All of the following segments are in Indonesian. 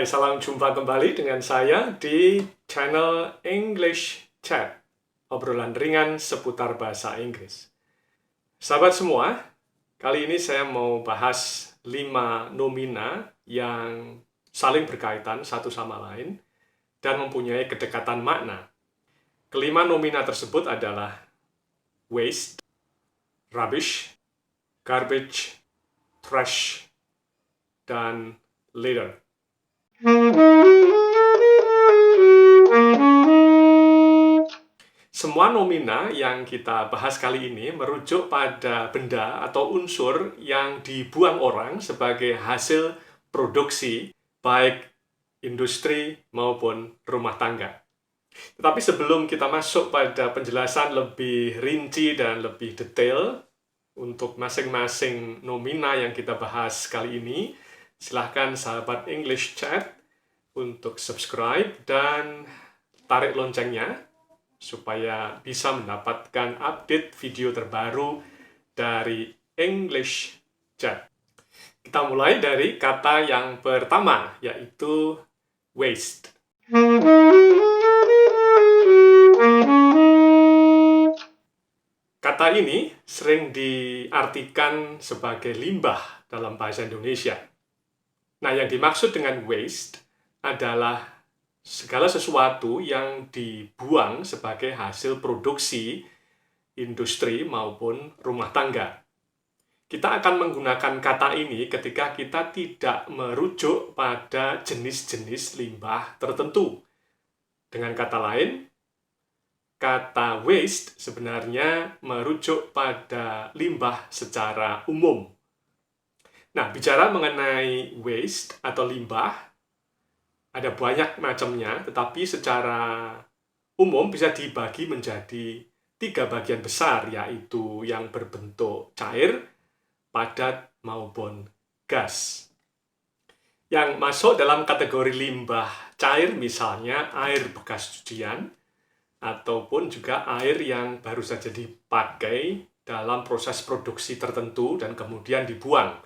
Hai, salam jumpa kembali dengan saya di channel English Chat, obrolan ringan seputar bahasa Inggris. Sahabat semua, kali ini saya mau bahas 5 nomina yang saling berkaitan satu sama lain dan mempunyai kedekatan makna. Kelima nomina tersebut adalah waste, rubbish, garbage, trash, dan litter. Semua nomina yang kita bahas kali ini merujuk pada benda atau unsur yang dibuang orang sebagai hasil produksi, baik industri maupun rumah tangga. Tetapi sebelum kita masuk pada penjelasan lebih rinci dan lebih detail untuk masing-masing nomina yang kita bahas kali ini, silahkan sahabat English Chat untuk subscribe dan tarik loncengnya supaya bisa mendapatkan update video terbaru dari English Chat. Kita mulai dari kata yang pertama, yaitu waste. Kata ini sering diartikan sebagai limbah dalam bahasa Indonesia. Nah, yang dimaksud dengan waste adalah segala sesuatu yang dibuang sebagai hasil produksi industri maupun rumah tangga. Kita akan menggunakan kata ini ketika kita tidak merujuk pada jenis-jenis limbah tertentu. Dengan kata lain, kata waste sebenarnya merujuk pada limbah secara umum. Nah, bicara mengenai waste atau limbah, ada banyak macamnya, tetapi secara umum bisa dibagi menjadi 3 bagian besar, yaitu yang berbentuk cair, padat, maupun gas. Yang masuk dalam kategori limbah cair misalnya air bekas cucian, ataupun juga air yang baru saja dipakai dalam proses produksi tertentu dan kemudian dibuang.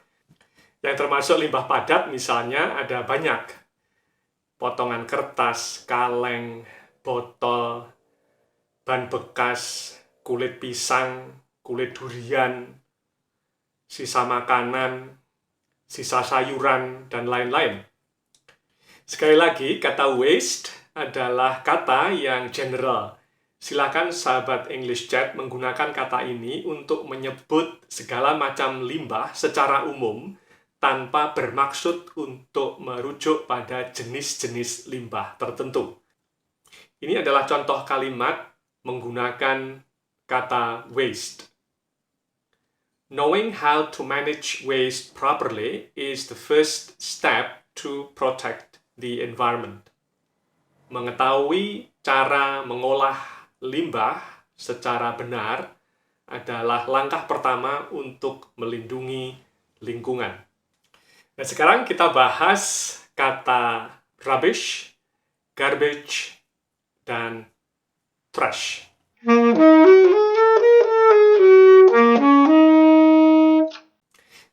Yang termasuk limbah padat misalnya ada banyak. Potongan kertas, kaleng, botol, ban bekas, kulit pisang, kulit durian, sisa makanan, sisa sayuran, dan lain-lain. Sekali lagi, kata waste adalah kata yang general. Silakan sahabat English Chat menggunakan kata ini untuk menyebut segala macam limbah secara umum, tanpa bermaksud untuk merujuk pada jenis-jenis limbah tertentu. Ini adalah contoh kalimat menggunakan kata waste. Knowing how to manage waste properly is the first step to protect the environment. Mengetahui cara mengolah limbah secara benar adalah langkah pertama untuk melindungi lingkungan. Nah, sekarang kita bahas kata rubbish, garbage, dan trash.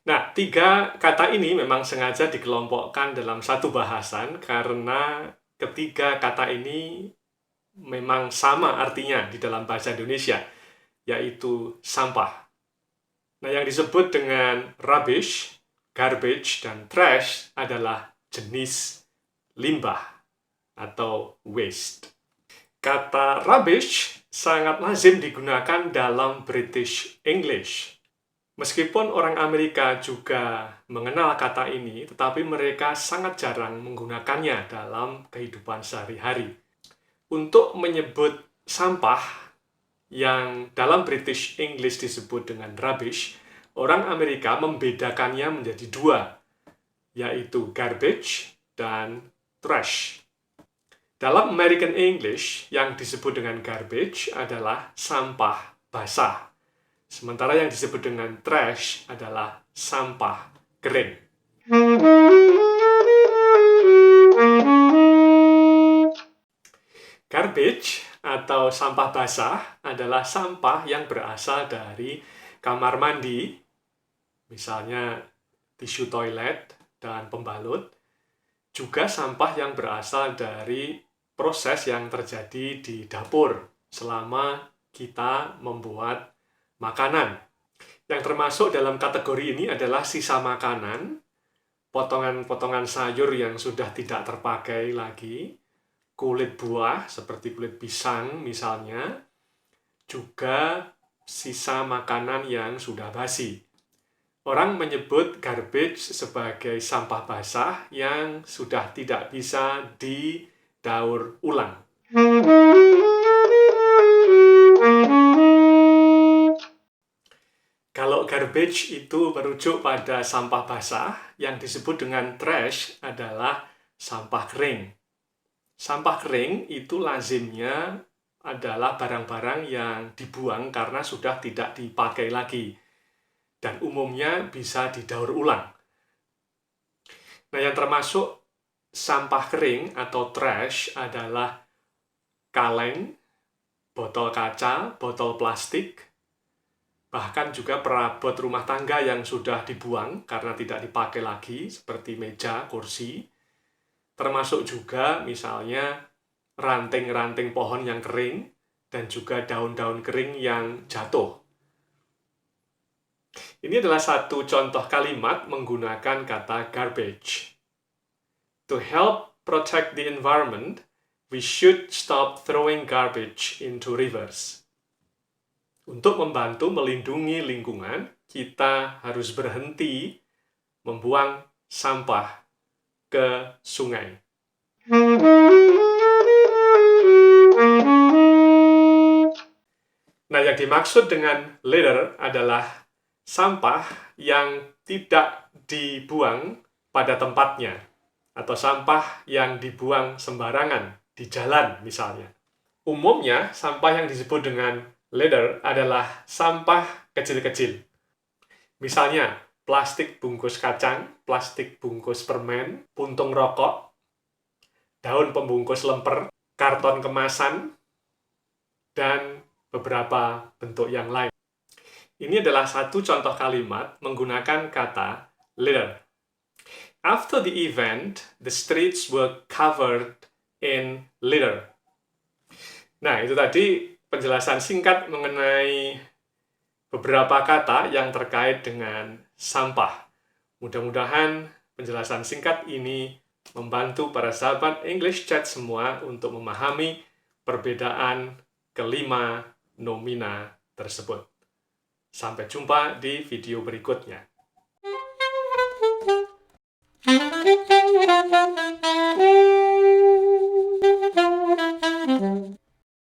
Nah, 3 kata ini memang sengaja dikelompokkan dalam satu bahasan karena ketiga kata ini memang sama artinya di dalam bahasa Indonesia, yaitu sampah. Nah, yang disebut dengan rubbish, garbage, dan trash adalah jenis limbah atau waste. Kata rubbish sangat lazim digunakan dalam British English. Meskipun orang Amerika juga mengenal kata ini, tetapi mereka sangat jarang menggunakannya dalam kehidupan sehari-hari. Untuk menyebut sampah yang dalam British English disebut dengan rubbish, orang Amerika membedakannya menjadi 2, yaitu garbage dan trash. Dalam American English, yang disebut dengan garbage adalah sampah basah, sementara yang disebut dengan trash adalah sampah kering. Garbage atau sampah basah adalah sampah yang berasal dari kamar mandi, misalnya tisu toilet dan pembalut, juga sampah yang berasal dari proses yang terjadi di dapur selama kita membuat makanan. Yang termasuk dalam kategori ini adalah sisa makanan, potongan-potongan sayur yang sudah tidak terpakai lagi, kulit buah seperti kulit pisang misalnya, juga sisa makanan yang sudah basi. Orang menyebut garbage sebagai sampah basah yang sudah tidak bisa didaur ulang. Kalau garbage itu merujuk pada sampah basah, yang disebut dengan trash adalah sampah kering. Sampah kering itu lazimnya adalah barang-barang yang dibuang karena sudah tidak dipakai lagi. Dan umumnya bisa didaur ulang. Nah, yang termasuk sampah kering atau trash adalah kaleng, botol kaca, botol plastik, bahkan juga perabot rumah tangga yang sudah dibuang karena tidak dipakai lagi, seperti meja, kursi, termasuk juga misalnya ranting-ranting pohon yang kering, dan juga daun-daun kering yang jatuh. Ini adalah satu contoh kalimat menggunakan kata garbage. To help protect the environment, we should stop throwing garbage into rivers. Untuk membantu melindungi lingkungan, kita harus berhenti membuang sampah ke sungai. Nah, yang dimaksud dengan litter adalah sampah yang tidak dibuang pada tempatnya, atau sampah yang dibuang sembarangan di jalan misalnya. Umumnya, sampah yang disebut dengan litter adalah sampah kecil-kecil. Misalnya, plastik bungkus kacang, plastik bungkus permen, puntung rokok, daun pembungkus lemper, karton kemasan, dan beberapa bentuk yang lain. Ini adalah satu contoh kalimat menggunakan kata litter. After the event, the streets were covered in litter. Nah, itu tadi penjelasan singkat mengenai beberapa kata yang terkait dengan sampah. Mudah-mudahan penjelasan singkat ini membantu para sahabat English Chat semua untuk memahami perbedaan kelima nomina tersebut. Sampai jumpa di video berikutnya.